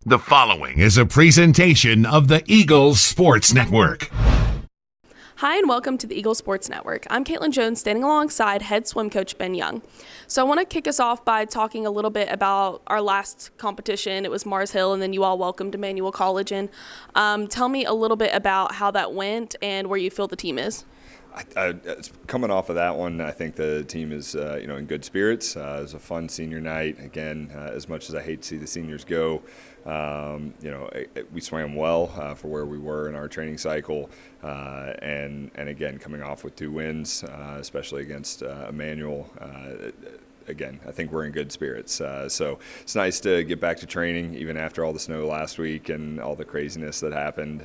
The following is a presentation of the Eagles Sports Network. Hi, and welcome to the Eagle Sports Network. I'm Caitlin Jones, standing alongside head swim coach Ben Young. So I want to kick us off by talking a little bit about our last competition. It was Mars Hill, and then you all welcomed Emmanuel College in. Tell me a little bit about how that went and where you feel the team is. Coming off of that one, I think the team is in good spirits. It was a fun senior night. Again, as much as I hate to see the seniors go, we swam well for where we were in our training cycle, and again, coming off with 2 wins, especially against Emmanuel. Again, I think we're in good spirits. So it's nice to get back to training, even after all the snow last week and all the craziness that happened.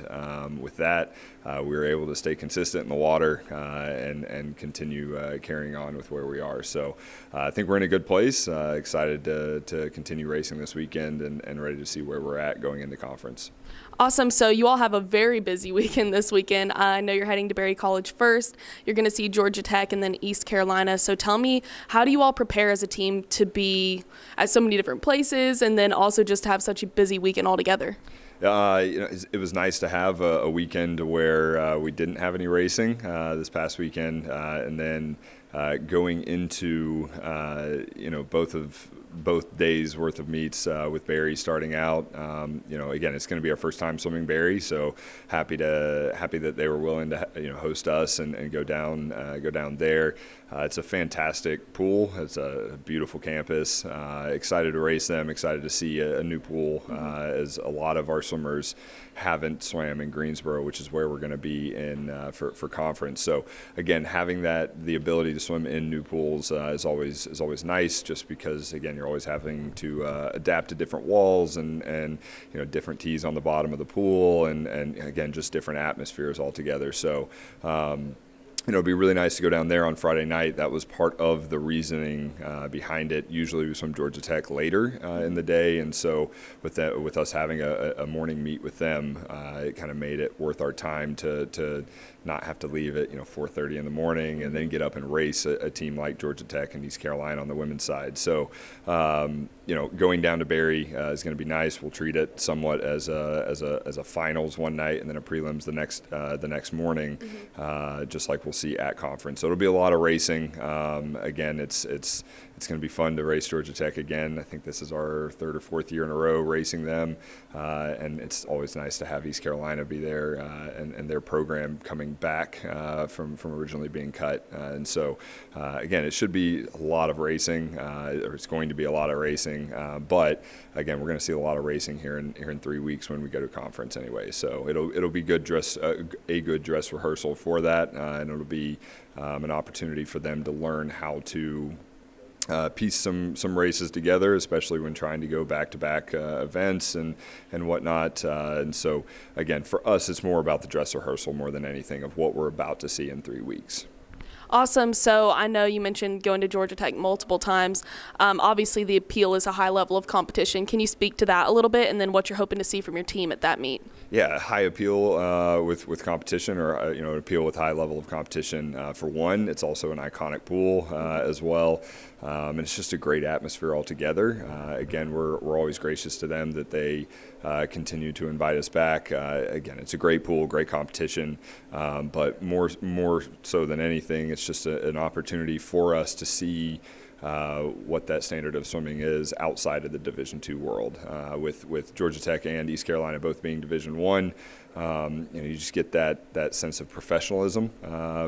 With that, we were able to stay consistent in the water and continue carrying on with where we are. So I think we're in a good place. Excited to continue racing this weekend and ready to see where we're at going into conference. Awesome. So you all have a very busy weekend this weekend. I know you're heading to Berry College first. You're going to see Georgia Tech and then East Carolina. So tell me, how do you all prepare as a team to be at so many different places and then also just have such a busy weekend altogether? It was nice to have a weekend where we didn't have any racing this past weekend, and then going into both days worth of meets with Berry starting out. Again, it's going to be our first time swimming Berry, so happy that they were willing to host us and go down there. It's a fantastic pool. It's a beautiful campus. Excited to race them. Excited to see a new pool, as a lot of our swimmers haven't swam in Greensboro, which is where we're going to be in for conference. So again, having the ability to swim in new pools is always nice, just because again you're always having to adapt to different walls and different tees on the bottom of the pool and again just different atmospheres altogether. So it'd be really nice to go down there on Friday night. That was part of the reasoning behind it. Usually we swim Georgia Tech later in the day, and so with us having a morning meet with them, it kind of made it worth our time to not have to leave at 4:30 in the morning and then get up and race a team like Georgia Tech and East Carolina on the women's side. So going down to Berry is going to be nice. We'll treat it somewhat as a finals one night and then a prelims the next morning, just like we'll see at conference. So it'll be a lot of racing. Again, it's going to be fun to race Georgia Tech again. I think this is our 3rd or 4th year in a row racing them, and it's always nice to have East Carolina be there and their program coming back from originally being cut. And so, again, it should be a lot of racing, or it's going to be a lot of racing. But again, we're going to see a lot of racing here in 3 weeks when we go to conference anyway. So it'll be a good dress rehearsal for that, and it'll be an opportunity for them to learn how to piece some races together, especially when trying to go back-to-back events and whatnot. And so, again, for us, it's more about the dress rehearsal more than anything of what we're about to see in 3 weeks. Awesome. So I know you mentioned going to Georgia Tech multiple times. Obviously, the appeal is a high level of competition. Can you speak to that a little bit and then what you're hoping to see from your team at that meet? Yeah, high appeal with competition, or an appeal with high level of competition. For one, it's also an iconic pool as well, and it's just a great atmosphere altogether. Again, we're always gracious to them that they continue to invite us back. Again, it's a great pool, great competition, but more so than anything, it's just an opportunity for us to see what that standard of swimming is outside of the Division II world. With Georgia Tech and East Carolina both being Division I, you just get that sense of professionalism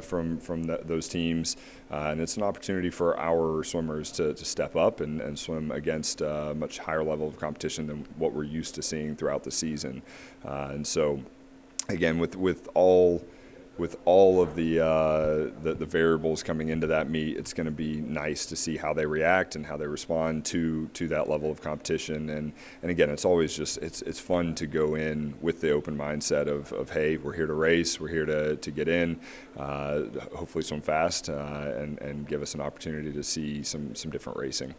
from those teams, and it's an opportunity for our swimmers to step up and swim against a much higher level of competition than what we're used to seeing throughout the season. And so, again, with all of the variables coming into that meet, it's going to be nice to see how they react and how they respond to that level of competition. And again, it's always just it's fun to go in with the open mindset of hey, we're here to race, we're here to get in, hopefully swim fast, and give us an opportunity to see some different racing.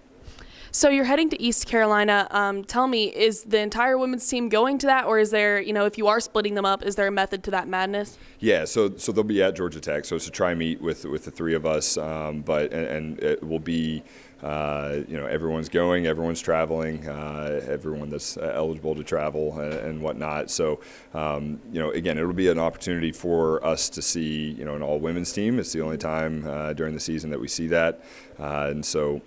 So you're heading to East Carolina. Tell me, is the entire women's team going to that, or is there, if you are splitting them up, is there a method to that madness? Yeah, so they'll be at Georgia Tech. So it's a try meet with the 3 of us, but it will be everyone's going, everyone's traveling, everyone that's eligible to travel and whatnot. So, again, it'll be an opportunity for us to see, an all-women's team. It's the only time during the season that we see that. And so,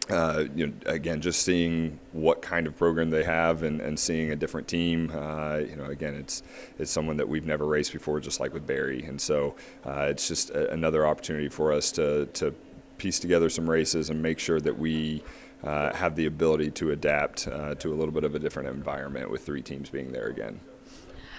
again, just seeing what kind of program they have and seeing a different team, again, it's someone that we've never raced before, just like with Barry. And so it's just another opportunity for us to piece together some races and make sure that we have the ability to adapt to a little bit of a different environment with 3 teams being there again.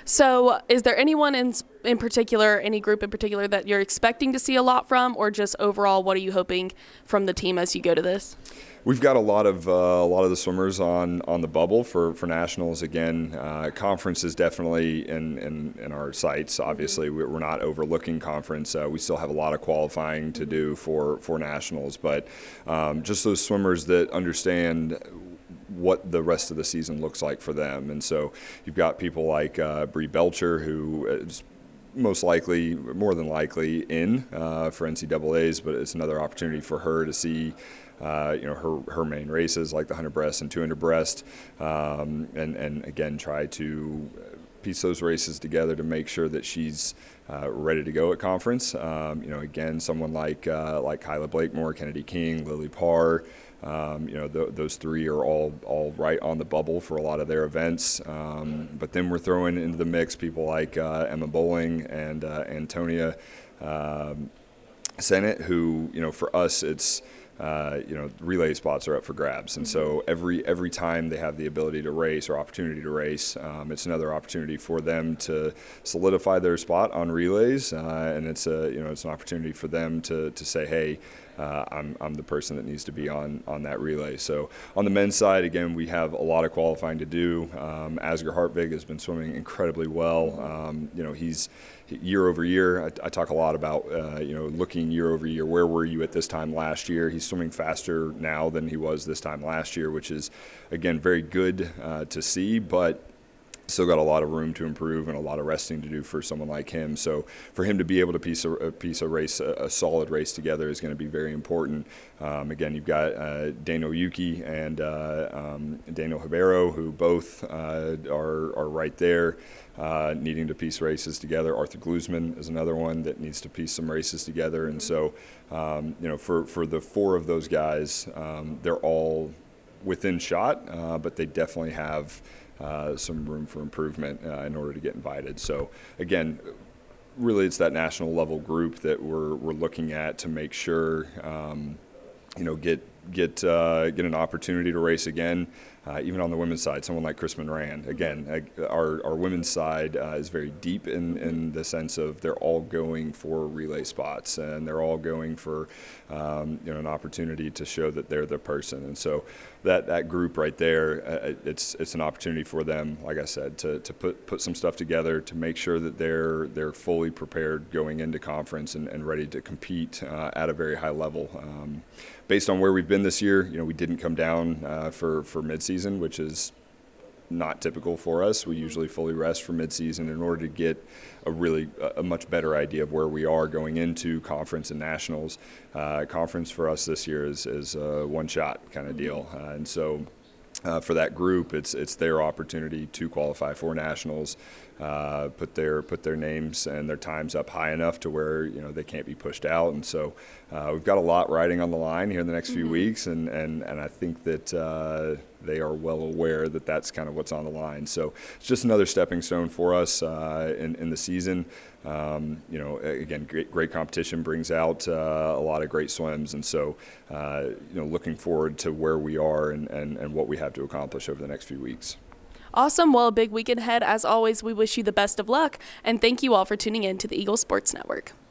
So is there anyone in particular, any group in particular that you're expecting to see a lot from, or just overall, what are you hoping from the team as you go to this? We've got a lot of the swimmers on the bubble for nationals. Again, conference is definitely in our sights. Obviously, we're not overlooking conference. We still have a lot of qualifying to do for nationals, but just those swimmers that understand what the rest of the season looks like for them. And so you've got people like Bree Belcher, who is more than likely in for NCAAs, but it's another opportunity for her to see her main races like the 100 breast and 200 breast, and again try to piece those races together to make sure that she's ready to go at conference. Again, someone like Kyla Blakemore, Kennedy King, Lily Parr, those 3 are all right on the bubble for a lot of their events. But then we're throwing into the mix people like Emma Bowling and Antonia Sennett, who, for us, it's relay spots are up for grabs, and so every time they have the ability to race or opportunity to race, it's another opportunity for them to solidify their spot on relays, and it's an opportunity for them to say, hey, I'm the person that needs to be on that relay. So on the men's side, again, we have a lot of qualifying to do. Asger Hartvig has been swimming incredibly well. He's year over year. I talk a lot about looking year over year. Where were you at this time last year? He's swimming faster now than he was this time last year, which is again very good to see, but still got a lot of room to improve and a lot of resting to do for someone like him. So for him to be able to piece a race, a solid race together is going to be very important. Again, you've got Daniel Yuki and Daniel Hibero, who both are right there needing to piece races together. Arthur Glusman is another one that needs to piece some races together. And so, for the 4 of those guys, they're all within shot, but they definitely have some room for improvement in order to get invited. So again, really it's that national level group that we're looking at to make sure get an opportunity to race again. Even on the women's side, someone like Chris Monran. Again, our women's side is very deep in the sense of they're all going for relay spots and they're all going for an opportunity to show that they're the person. And so that group right there, it's an opportunity for them, like I said, to put some stuff together to make sure that they're fully prepared going into conference and ready to compete at a very high level. Based on where we've been this year, we didn't come down for midseason, which is not typical for us. We usually fully rest for midseason in order to get a much better idea of where we are going into conference and nationals. Conference for us this year is a one-shot kind of deal, and so for that group, it's their opportunity to qualify for nationals, put their names and their times up high enough to where they can't be pushed out. And so we've got a lot riding on the line here in the next few weeks, and I think that they are well aware that that's kind of what's on the line. So it's just another stepping stone for us in the season. Again, great competition brings out a lot of great swims, and so looking forward to where we are and what we have to accomplish over the next few weeks. Awesome. Well, a big weekend ahead. As always, we wish you the best of luck, and thank you all for tuning in to the Eagle Sports Network.